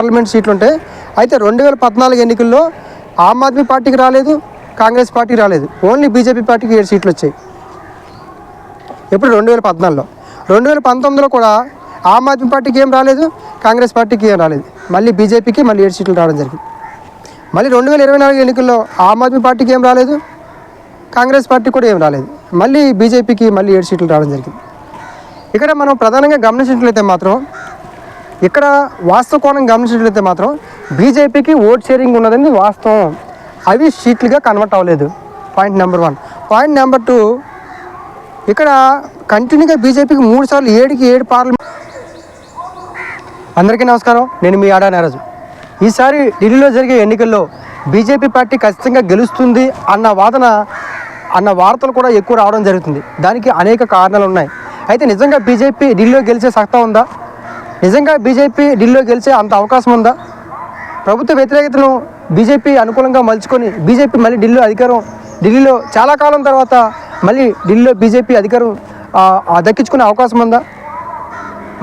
Parliament సీట్లు ఉంటాయి. అయితే 2014 ఎన్నికల్లో ఆమ్ ఆద్మీ పార్టీకి రాలేదు, కాంగ్రెస్ పార్టీకి రాలేదు, ఓన్లీ బీజేపీ పార్టీకి 7 సీట్లు వచ్చాయి. ఎప్పుడు 2014లో. 2019లో కూడా ఆమ్ ఆద్మీ పార్టీకి ఏం రాలేదు, కాంగ్రెస్ పార్టీకి ఏం రాలేదు, మళ్ళీ బీజేపీకి మళ్ళీ 7 సీట్లు రావడం జరిగింది. మళ్ళీ 2024 ఎన్నికల్లో ఆమ్ ఆద్మీ పార్టీకి ఏం రాలేదు, కాంగ్రెస్ పార్టీ కూడా ఏం రాలేదు, మళ్ళీ బీజేపీకి మళ్ళీ 7 సీట్లు రావడం జరిగింది. ఇక్కడ మనం ప్రధానంగా గమనించినట్లయితే మాత్రం, ఇక్కడ వాస్తవ కోణం గమనించినట్లయితే మాత్రం బీజేపీకి ఓట్ షేరింగ్ ఉన్నదని వాస్తవం. అవి సీట్లుగా కన్వర్ట్ అవ్వలేదు. Point number 1. పాయింట్ నెంబర్ 2, ఇక్కడ కంటిన్యూగా బీజేపీకి 3 సార్లు 7 పార్లమెంట్. అందరికీ నమస్కారం, నేను మీ ఆడా నారాజు. ఈసారి ఢిల్లీలో జరిగే ఎన్నికల్లో బీజేపీ పార్టీ ఖచ్చితంగా గెలుస్తుంది అన్న వార్తలు కూడా ఎక్కువ రావడం జరుగుతుంది. దానికి అనేక కారణాలు ఉన్నాయి. అయితే నిజంగా బీజేపీ ఢిల్లీలో గెలిచే సత్తా ఉందా? నిజంగా బీజేపీ ఢిల్లీలో గెలిచే అంత అవకాశం ఉందా? ప్రభుత్వ వ్యతిరేకతను బీజేపీ అనుకూలంగా మలుచుకొని బీజేపీ మళ్ళీ ఢిల్లీలో చాలా కాలం తర్వాత మళ్ళీ ఢిల్లీలో బీజేపీ అధికారం దక్కించుకునే అవకాశం ఉందా?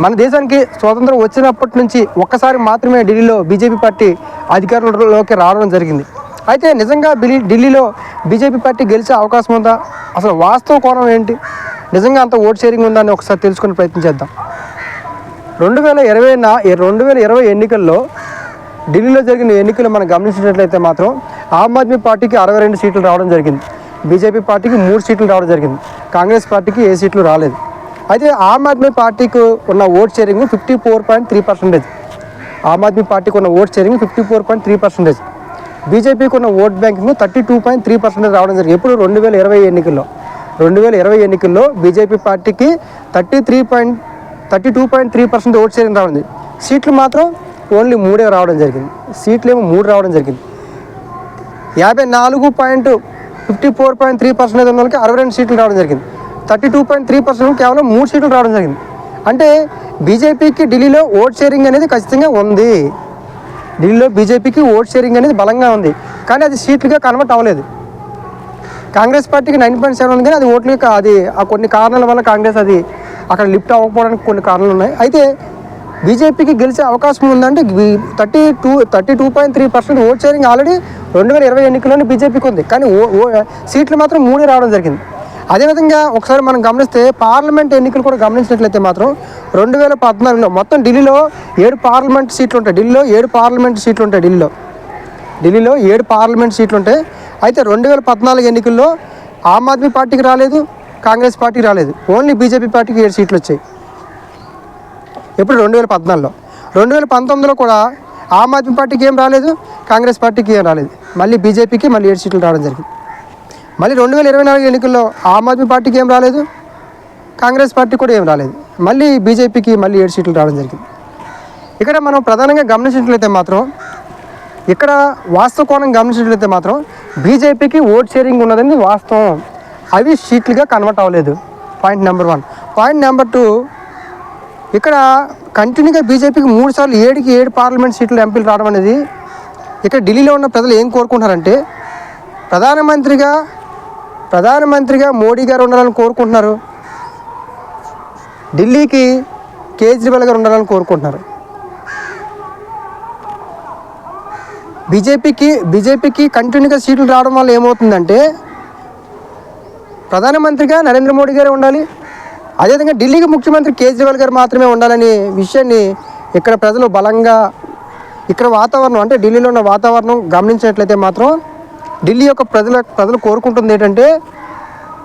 మన దేశానికి స్వాతంత్రం వచ్చినప్పటి నుంచి ఒక్కసారి మాత్రమే ఢిల్లీలో బీజేపీ పార్టీ అధికారంలోకి రావడం జరిగింది. అయితే నిజంగా ఢిల్లీలో బీజేపీ పార్టీ గెలిచే అవకాశం ఉందా? అసలు వాస్తవ కోణం ఏంటి? నిజంగా అంత ఓట్ షేరింగ్ ఉందా అని ఒకసారి తెలుసుకునే ప్రయత్నం చేద్దాం. 2020 ఎన్నికల్లో ఢిల్లీలో జరిగిన ఎన్నికలు మనం గమనించినట్లయితే మాత్రం ఆమ్ ఆద్మీ పార్టీకి 62 సీట్లు రావడం జరిగింది, బీజేపీ పార్టీకి 3 సీట్లు రావడం జరిగింది, కాంగ్రెస్ పార్టీకి 7 సీట్లు రాలేదు. అయితే ఆమ్ ఆద్మీ పార్టీకి ఉన్న ఓట్ షేరింగ్ 54.3%. ఆమ్ ఆద్మీ పార్టీకి ఉన్న ఓట్ షేరింగ్ 54.3%. బీజేపీకి ఉన్న ఓట్ బ్యాంకింగ్ 32.3% రావడం జరిగింది. ఎప్పుడు 2020 ఎన్నికల్లో బీజేపీ పార్టీకి 32.3% ఓట్ షేరింగ్ రావడం. సీట్లు మాత్రం ఓన్లీ 3 రావడం జరిగింది. సీట్లు ఏమో 3 రావడం జరిగింది. 54.3% ఉన్న వాళ్ళకి 62 సీట్లు రావడం జరిగింది. 32.3% కేవలం 3 సీట్లు రావడం జరిగింది. అంటే బీజేపీకి ఢిల్లీలో ఓట్ షేరింగ్ అనేది ఖచ్చితంగా ఉంది. ఢిల్లీలో బీజేపీకి ఓట్ షేరింగ్ అనేది బలంగా ఉంది, కానీ అది సీట్లుగా కన్వర్ట్ అవ్వలేదు. కాంగ్రెస్ పార్టీకి 9.7 ఉంది, కానీ అది ఓట్లుగా అది కొన్ని కారణాల వల్ల కాంగ్రెస్ అది అక్కడ లిఫ్ట్ అవ్వకపోవడానికి కొన్ని కారణాలు ఉన్నాయి. అయితే బీజేపీకి గెలిచే అవకాశం ఉందంటే 32.3% ఓట్ షేరింగ్ ఆల్రెడీ 2020 ఎన్నికల్లోనే బీజేపీకి ఉంది, కానీ సీట్లు మాత్రం 3 రావడం జరిగింది. అదేవిధంగా ఒకసారి మనం గమనిస్తే పార్లమెంట్ ఎన్నికలు కూడా గమనించినట్లయితే మాత్రం 2014లో మొత్తం ఢిల్లీలో 7 పార్లమెంట్ సీట్లు ఉంటాయి. ఢిల్లీలో 7 పార్లమెంట్ సీట్లు ఉంటాయి. అయితే 2014 ఎన్నికల్లో ఆమ్ ఆద్మీ పార్టీకి రాలేదు, కాంగ్రెస్ పార్టీకి రాలేదు, ఓన్లీ బీజేపీ పార్టీకి 7 సీట్లు వచ్చాయి. ఎప్పుడు 2014లో. 2019లో కూడా ఆమ్ ఆద్మీ పార్టీకి ఏం రాలేదు, కాంగ్రెస్ పార్టీకి ఏం రాలేదు, మళ్ళీ బీజేపీకి మళ్ళీ 7 సీట్లు రావడం జరిగింది. మళ్ళీ 2024 ఎన్నికల్లో ఆమ్ ఆద్మీ పార్టీకి ఏం రాలేదు, కాంగ్రెస్ పార్టీ కూడా ఏం రాలేదు, మళ్ళీ బీజేపీకి మళ్ళీ 7 సీట్లు రావడం జరిగింది. ఇక్కడ మనం ప్రధానంగా గమనించినట్లయితే మాత్రం, ఇక్కడ వాస్తవ కోణం గమనించినట్లయితే మాత్రం బీజేపీకి ఓట్ షేరింగ్ ఉన్నదని వాస్తవం. అవి సీట్లుగా కన్వర్ట్ అవ్వలేదు. Point number 1. పాయింట్ నెంబర్ 2, ఇక్కడ కంటిన్యూగా బీజేపీకి 3 సార్లు 7 పార్లమెంట్ సీట్లు ఎంపీలు రావడం అనేది, ఇక్కడ ఢిల్లీలో ఉన్న ప్రజలు ఏం కోరుకుంటున్నారంటే ప్రధానమంత్రిగా మోడీ గారు ఉండాలని కోరుకుంటున్నారు, ఢిల్లీకి కేజ్రీవాల్ గారు ఉండాలని కోరుకుంటున్నారు. బీజేపీకి కంటిన్యూగా సీట్లు రావడం వల్ల ఏమవుతుందంటే ప్రధానమంత్రిగా నరేంద్ర మోడీ గారే ఉండాలి, అదేవిధంగా ఢిల్లీకి ముఖ్యమంత్రి కేజ్రీవాల్ గారు మాత్రమే ఉండాలనే విషయాన్ని ఇక్కడ ప్రజలు బలంగా, ఇక్కడ వాతావరణం అంటే ఢిల్లీలో ఉన్న వాతావరణం గమనించినట్లయితే మాత్రం ఢిల్లీ యొక్క ప్రజలు కోరుకుంటుంది ఏంటంటే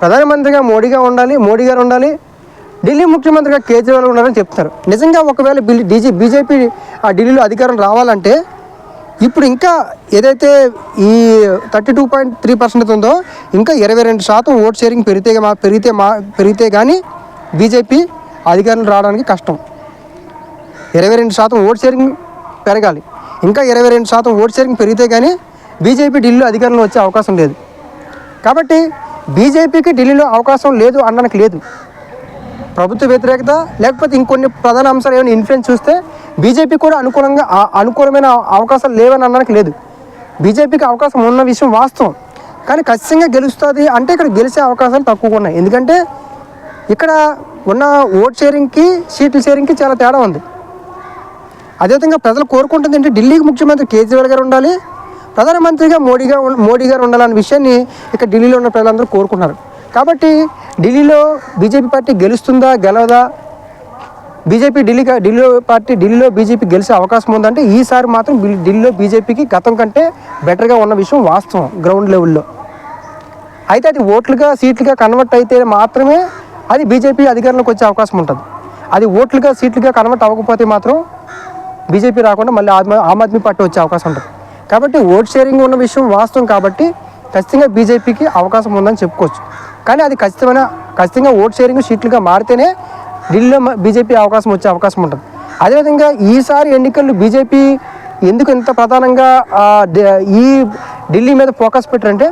ప్రధానమంత్రిగా మోడీ గారు ఉండాలి, ఢిల్లీ ముఖ్యమంత్రిగా కేజ్రీవాల్ ఉండాలని చెప్తున్నారు. నిజంగా ఒకవేళ బీజేపీ ఢిల్లీలో అధికారం రావాలంటే ఇప్పుడు ఇంకా ఏదైతే ఈ 32.3% ఉందో ఇంకా 22% ఓట్ షేరింగ్ పెరిగితే కానీ బీజేపీ అధికారం రావడానికి కష్టం. 22% ఓట్ షేరింగ్ పెరగాలి, ఇంకా 22% ఓట్ షేరింగ్ పెరిగితే కానీ బీజేపీ ఢిల్లీలో అధికారంలో వచ్చే అవకాశం లేదు. కాబట్టి బీజేపీకి ఢిల్లీలో అవకాశం లేదు అనడానికి లేదు. ప్రభుత్వ వ్యతిరేకత లేకపోతే ఇంకొన్ని ప్రధాన అంశాలు ఏమైనా ఇన్ఫ్లుయెన్స్ చూస్తే బీజేపీ కూడా అనుకూలమైన అవకాశాలు లేవని అనడానికి లేదు. బీజేపీకి అవకాశం ఉన్న విషయం వాస్తవం, కానీ ఖచ్చితంగా గెలుస్తుంది అంటే ఇక్కడ గెలిచే అవకాశాలు తక్కువగా ఉన్నాయి. ఎందుకంటే ఇక్కడ ఉన్న ఓట్ షేరింగ్కి సీట్ల షేరింగ్కి చాలా తేడా ఉంది. అదేవిధంగా ప్రజలు కోరుకుంటుంది ఏంటి, ఢిల్లీకి ముఖ్యమంత్రి కేజ్రీవాల్ గారు ఉండాలి, ప్రధానమంత్రిగా మోడీ గారు ఉండాలనే విషయాన్ని ఇక్కడ ఢిల్లీలో ఉన్న ప్రజలందరూ కోరుకుంటున్నారు. కాబట్టి ఢిల్లీలో బీజేపీ పార్టీ గెలుస్తుందా గెలవదా, ఢిల్లీలో బీజేపీ గెలిచే అవకాశం ఉందంటే ఈసారి మాత్రం ఢిల్లీలో బీజేపీకి గతం కంటే బెటర్గా ఉన్న విషయం వాస్తవం గ్రౌండ్ లెవెల్లో. అయితే అది ఓట్లుగా సీట్లుగా కన్వర్ట్ అయితే మాత్రమే అది బీజేపీ అధికారంలోకి వచ్చే అవకాశం ఉంటుంది. అది ఓట్లుగా సీట్లుగా కన్వర్ట్ అవ్వకపోతే మాత్రం బీజేపీ రాకుండా మళ్ళీ ఆమ్ ఆద్మీ పార్టీ వచ్చే అవకాశం ఉంటుంది. కాబట్టి ఓట్ షేరింగ్ ఉన్న విషయం వాస్తవం కాబట్టి ఖచ్చితంగా బీజేపీకి అవకాశం ఉందని చెప్పుకోవచ్చు. కానీ అది ఖచ్చితంగా ఓట్ షేరింగ్ సీట్లుగా మారితేనే ఢిల్లీలో బీజేపీ అవకాశం వచ్చే అవకాశం ఉంటుంది. అదేవిధంగా ఈసారి ఎన్నికల్లో బీజేపీ ఎందుకు ఇంత ప్రధానంగా ఈ ఢిల్లీ మీద ఫోకస్ పెట్టారంటే,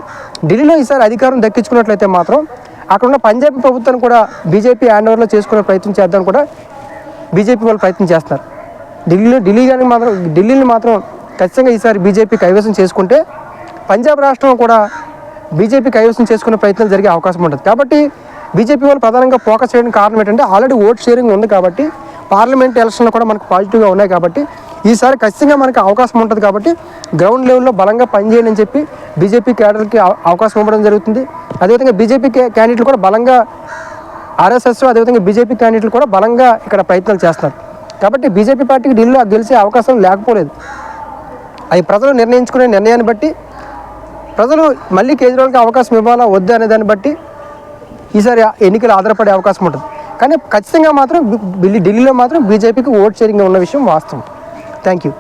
ఢిల్లీలో ఈసారి అధికారం దక్కించుకున్నట్లయితే మాత్రం అక్కడ ఉన్న పంజాబ్ ప్రభుత్వాన్ని కూడా బీజేపీ హ్యాండ్ ఓవర్లో చేసుకునే ప్రయత్నం చేద్దామని కూడా బీజేపీ వాళ్ళు ప్రయత్నం చేస్తున్నారు. ఢిల్లీని మాత్రం ఖచ్చితంగా ఈసారి బీజేపీ కైవసం చేసుకుంటే పంజాబ్ రాష్ట్రం కూడా బీజేపీ కైవసం చేసుకునే ప్రయత్నాలు జరిగే అవకాశం ఉంటుంది. కాబట్టి బీజేపీ వాళ్ళు ప్రధానంగా ఫోకస్ చేయడానికి కారణం ఏంటంటే ఆల్రెడీ ఓట్ షేరింగ్ ఉంది కాబట్టి, పార్లమెంట్ ఎలక్షన్లో కూడా మనకు పాజిటివ్గా ఉన్నాయి కాబట్టి ఈసారి ఖచ్చితంగా మనకు అవకాశం ఉంటుంది. కాబట్టి గ్రౌండ్ లెవెల్లో బలంగా పనిచేయండి అని చెప్పి బీజేపీ క్యాడర్కి అవకాశం ఇవ్వడం జరుగుతుంది. అదేవిధంగా బీజేపీ క్యాండిడేట్లు కూడా బలంగా ఆర్ఎస్ఎస్ అదేవిధంగా బీజేపీ క్యాండిడేట్లు కూడా బలంగా ఇక్కడ ప్రయత్నాలు చేస్తున్నారు. కాబట్టి బీజేపీ పార్టీకి ఢిల్లీలో గెలిచే అవకాశం లేకపోలేదు. అది ప్రజలు నిర్ణయించుకునే నిర్ణయాన్ని బట్టి, ప్రజలు మళ్ళీ కేజ్రీవాల్కి అవకాశం ఇవ్వాలా వద్దా అనే దాన్ని బట్టి ఈసారి ఎన్నికలు ఆధారపడే అవకాశం ఉంటుంది. కానీ ఖచ్చితంగా మాత్రం ఢిల్లీలో మాత్రం బీజేపీకి ఓట్ షేరింగ్ ఉన్న విషయం వాస్తవం. Thank you.